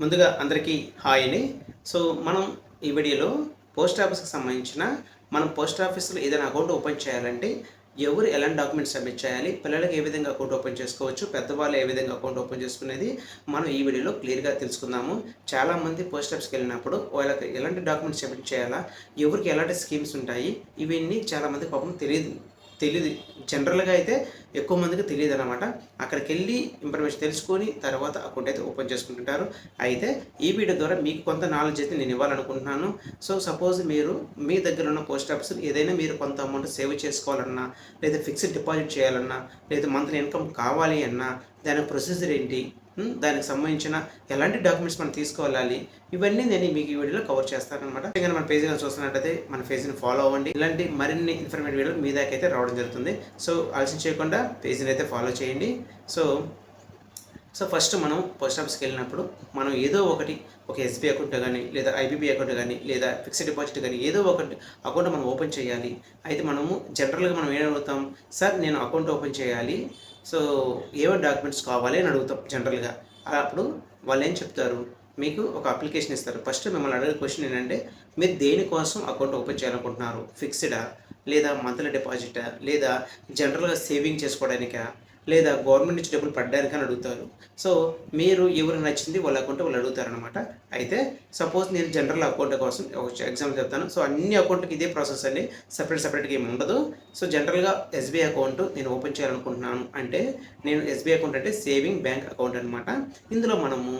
ముందుగా అందరికీ హాయ్ అండి. సో మనం ఈ వీడియోలో పోస్ట్ ఆఫీస్కి సంబంధించిన మనం పోస్ట్ ఆఫీస్లో ఏదైనా అకౌంట్ ఓపెన్ చేయాలంటే ఎవరు ఎలాంటి డాక్యుమెంట్స్ సబ్మిట్ చేయాలి, పిల్లలకి ఏ విధంగా అకౌంట్ ఓపెన్ చేసుకోవచ్చు, పెద్దవాళ్ళు ఏ విధంగా అకౌంట్ ఓపెన్ చేసుకునేది మనం ఈ వీడియోలో క్లియర్గా తెలుసుకుందాము. చాలామంది పోస్ట్ ఆఫీస్కి వెళ్ళినప్పుడు వాళ్ళకి ఎలాంటి డాక్యుమెంట్స్ సబ్మిట్ చేయాలా, ఎవరికి ఎలాంటి స్కీమ్స్ ఉంటాయి, ఇవన్నీ చాలామంది పాపం తెలియదు. జనరల్గా అయితే ఎక్కువ మందికి తెలియదు అనమాట. అక్కడికి వెళ్ళి ఇన్ఫర్మేషన్ తెలుసుకొని తర్వాత అకౌంట్ అయితే ఓపెన్ చేసుకుంటుంటారు. అయితే ఈ వీడియో ద్వారా మీకు కొంత నాలెడ్జ్ అయితే నేను ఇవ్వాలనుకుంటున్నాను. సో సపోజ్ మీరు మీ దగ్గర ఉన్న పోస్ట్ ఆఫీస్ ఏదైనా మీరు కొంత అమౌంట్ సేవ్ చేసుకోవాలన్నా, లేదా ఫిక్స్డ్ డిపాజిట్ చేయాలన్నా, లేదా మంత్లీ ఇన్కమ్ కావాలి అన్నా దాని ప్రొసీజర్ ఏంటి, దానికి సంబంధించిన ఎలాంటి డాక్యుమెంట్స్ మనం తీసుకెళ్ళాలి, ఇవన్నీ నేను మీకు ఈ వీడియోలో కవర్ చేస్తాను అనమాట. ఇంకా మన పేజ్ చూస్తున్నట్టయితే మన పేజ్ని ఫాలో అవ్వండి. ఇలాంటి మరిన్ని ఇన్ఫర్మేటివ్ వీడియోలు మీ దాకా అయితే రావడం జరుగుతుంది. సో ఆలస్యం చేయకుండా పేజ్ని అయితే ఫాలో చేయండి. సో ఫస్ట్ మనం పోస్ట్ ఆఫీస్కి వెళ్ళినప్పుడు మనం ఏదో ఒకటి ఒక ఎస్బీ అకౌంట్ కానీ, లేదా ఐబీబీ అకౌంట్ కానీ, లేదా ఫిక్స్డ్ డిపాజిట్ కానీ ఏదో ఒకటి అకౌంట్ మనం ఓపెన్ చేయాలి. అయితే మనము జనరల్గా మనం ఏం అడుగుతాం, సార్ నేను అకౌంట్ ఓపెన్ చేయాలి, సో ఏవో డాక్యుమెంట్స్ కావాలి అని అడుగుతాం జనరల్గా. అప్పుడు వాళ్ళు ఏం చెప్తారు, మీకు ఒక అప్లికేషన్ ఇస్తారు. ఫస్ట్ మిమ్మల్ని అడిగే క్వశ్చన్ ఏంటంటే, మీరు దేనికోసం అకౌంట్ ఓపెన్ చేయాలనుకుంటున్నారు, ఫిక్స్డా, లేదా మంత్లీ డిపాజిటా, లేదా జనరల్గా సేవింగ్ చేసుకోవడానికా, లేదా గవర్నమెంట్ నుంచి డబ్బులు పడ్డానికి అని అడుగుతారు. సో మీరు ఎవరికి నచ్చింది వాళ్ళ అకౌంట్ వాళ్ళు అడుగుతారనమాట. అయితే సపోజ్ నేను జనరల్ అకౌంట్ కోసం ఒక ఎగ్జాంపుల్ చెప్తాను. సో అన్ని అకౌంట్కి ఇదే ప్రాసెస్ అండి, సపరేట్గా ఏమి ఉండదు. సో జనరల్గా ఎస్బీఐ అకౌంట్ నేను ఓపెన్ చేయాలనుకుంటున్నాను అంటే, నేను ఎస్బీఐ అకౌంట్ అంటే సేవింగ్ బ్యాంక్ అకౌంట్ అనమాట. ఇందులో మనము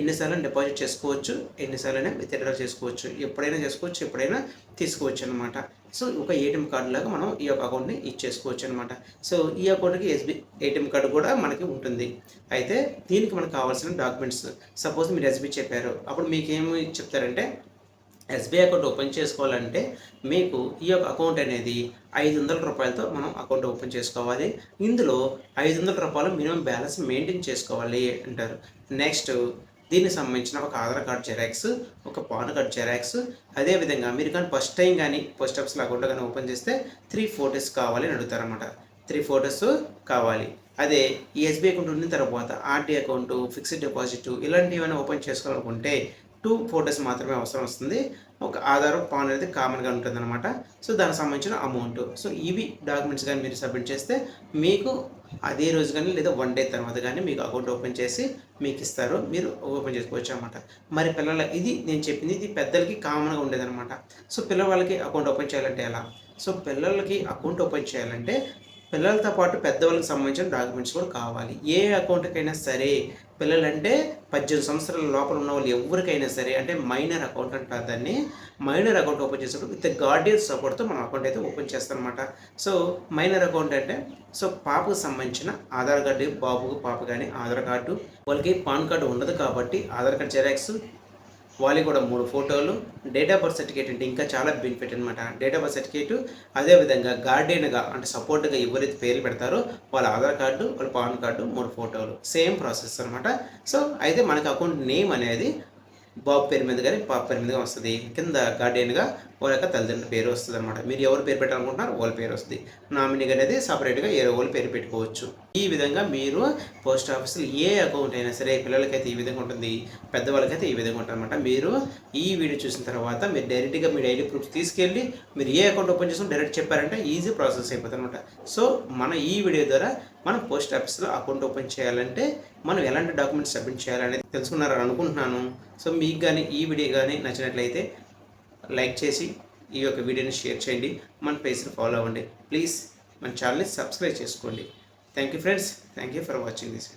ఎన్నిసార్లు డిపాజిట్ చేసుకోవచ్చు, ఎన్నిసార్లు విత్డ్రా చేసుకోవచ్చు, ఎప్పుడైనా చేసుకోవచ్చు, ఎప్పుడైనా తీసుకోవచ్చు అనమాట. సో ఒక ఏటీఎం కార్డు లాగా మనం ఈ యొక్క అకౌంట్ని ఇచ్చేసుకోవచ్చు అనమాట. సో ఈ అకౌంట్కి ఏటీఎం కార్డు కూడా మనకి ఉంటుంది. అయితే దీనికి మనకు కావాల్సిన డాక్యుమెంట్స్, సపోజ్ మీరు ఎస్బీ చెప్పారు, అప్పుడు మీకు ఏమి చెప్తారంటే, ఎస్బీఐ అకౌంట్ ఓపెన్ చేసుకోవాలంటే మీకు ఈ యొక్క అకౌంట్ అనేది 500 రూపాయలతో మనం అకౌంట్ ఓపెన్ చేసుకోవాలి. ఇందులో 500 రూపాయలు మినిమం బ్యాలెన్స్ మెయింటైన్ చేసుకోవాలి అంటారు. నెక్స్ట్ దీనికి సంబంధించిన ఒక ఆధార్ కార్డ్ జెరాక్స్, ఒక పాన్ కార్డ్ జెరాక్స్, అదేవిధంగా మీరు కానీ ఫస్ట్ టైం కానీ పోస్ట్ ఆఫీస్లో అకౌంట్ కానీ ఓపెన్ చేస్తే 3 ఫొటోస్ కావాలి అని అడుగుతారన్నమాట. 3 ఫొటోస్ కావాలి. అదే ఈ ఎస్బీఐ అకౌంట్ ఉన్న తర్వాత ఆర్డీ అకౌంట్, ఫిక్స్డ్ డిపాజిట్ ఇలాంటివి ఏమైనా ఓపెన్ చేసుకోవాలనుకుంటే 2 ఫొటోస్ మాత్రమే అవసరం వస్తుంది. ఒక ఆధార్, పాన్ అనేది కామన్గా ఉంటుంది అనమాట. సో దానికి సంబంధించిన అమౌంట్. సో ఇవి డాక్యుమెంట్స్ కానీ మీరు సబ్మిట్ చేస్తే మీకు అదే రోజు కానీ లేదా 1 డే తర్వాత కానీ మీకు అకౌంట్ ఓపెన్ చేసి మీకు ఇస్తారు, మీరు ఓపెన్ చేసుకోవచ్చు అనమాట. మరి ఇది నేను చెప్పింది ఇది పెద్దలకి కామన్గా ఉండేదన్నమాట. సో పిల్లవాళ్ళకి అకౌంట్ ఓపెన్ చేయాలంటే ఎలా? సో పిల్లలకి అకౌంట్ ఓపెన్ చేయాలంటే పిల్లలతో పాటు పెద్దవాళ్ళకి సంబంధించిన డాక్యుమెంట్స్ కూడా కావాలి. ఏ అకౌంట్కైనా సరే, పిల్లలంటే 18 సంవత్సరాల లోపల ఉన్న వాళ్ళు ఎవరికైనా సరే, అంటే మైనర్ అకౌంట్ అంటారు దాన్ని. మైనర్ అకౌంట్ ఓపెన్ చేసేటప్పుడు విత్ గార్డియన్ సపోర్ట్తో మనం అకౌంట్ అయితే ఓపెన్ చేస్తాం అనమాట. సో మైనర్ అకౌంట్ అంటే సో పాపకు సంబంధించిన ఆధార్ కార్డు, బాబుకు పాప కానీ ఆధార్ కార్డు, వాళ్ళకి పాన్ కార్డు ఉండదు కాబట్టి ఆధార్ కార్డు జెరాక్స్, వాళ్ళకి కూడా 3 ఫోటోలు, డేట్ ఆఫ్ బర్త్ సర్టిఫికేట్ అంటే ఇంకా చాలా బెనిఫిట్ అనమాట. డేట్ ఆఫ్ బర్త్ సర్టిఫికేట్, అదేవిధంగా గార్డియన్గా అంటే సపోర్ట్గా ఎవరైతే పేర్లు పెడతారో వాళ్ళ ఆధార్ కార్డు, వాళ్ళ పాన్ కార్డు, 3 ఫోటోలు, సేమ్ ప్రాసెస్ అనమాట. సో అయితే మనకి అకౌంట్ నేమ్ అనేది బాబు పేరు మీద కానీ పాప పేరు మీద వస్తుంది. కింద గార్డియన్గా వాళ్ళ యొక్క తల్లిదండ్రుల పేరు వస్తుంది అనమాట. మీరు ఎవరు పేరు పెట్టాలనుకుంటున్నారో వాళ్ళ పేరు వస్తుంది. నామినీ అనేది సపరేట్గా ఏ వాళ్ళ పేరు పెట్టుకోవచ్చు. ఈ విధంగా మీరు పోస్ట్ ఆఫీస్లో ఏ అకౌంట్ అయినా సరే, పిల్లలకైతే ఈ విధంగా ఉంటుంది, పెద్దవాళ్ళకైతే ఈ విధంగా ఉంటుంది అనమాట. మీరు ఈ వీడియో చూసిన తర్వాత మీరు డైరెక్ట్గా మీ ఐడి ప్రూఫ్ తీసుకెళ్ళి మీరు ఏ అకౌంట్ ఓపెన్ చేసుకుని డైరెక్ట్ చెప్పారంటే ఈజీ ప్రాసెస్ అయిపోతుంది అనమాట. సో మన ఈ వీడియో ద్వారా మనం పోస్ట్ ఆఫీస్లో అకౌంట్ ఓపెన్ చేయాలంటే మనం ఎలాంటి డాక్యుమెంట్స్ సబ్మిట్ చేయాలనేది తెలుసుకున్నారని అనుకుంటున్నాను. సో మీకు కానీ ఈ వీడియో కానీ నచ్చినట్లయితే లైక్ చేసి ఈ యొక్క వీడియోని షేర్ చేయండి, మన పేజ్ని ఫాలో అవ్వండి. ప్లీజ్ మన ఛానల్ని సబ్స్క్రైబ్ చేసుకోండి. Thank you friends, thank you for watching this.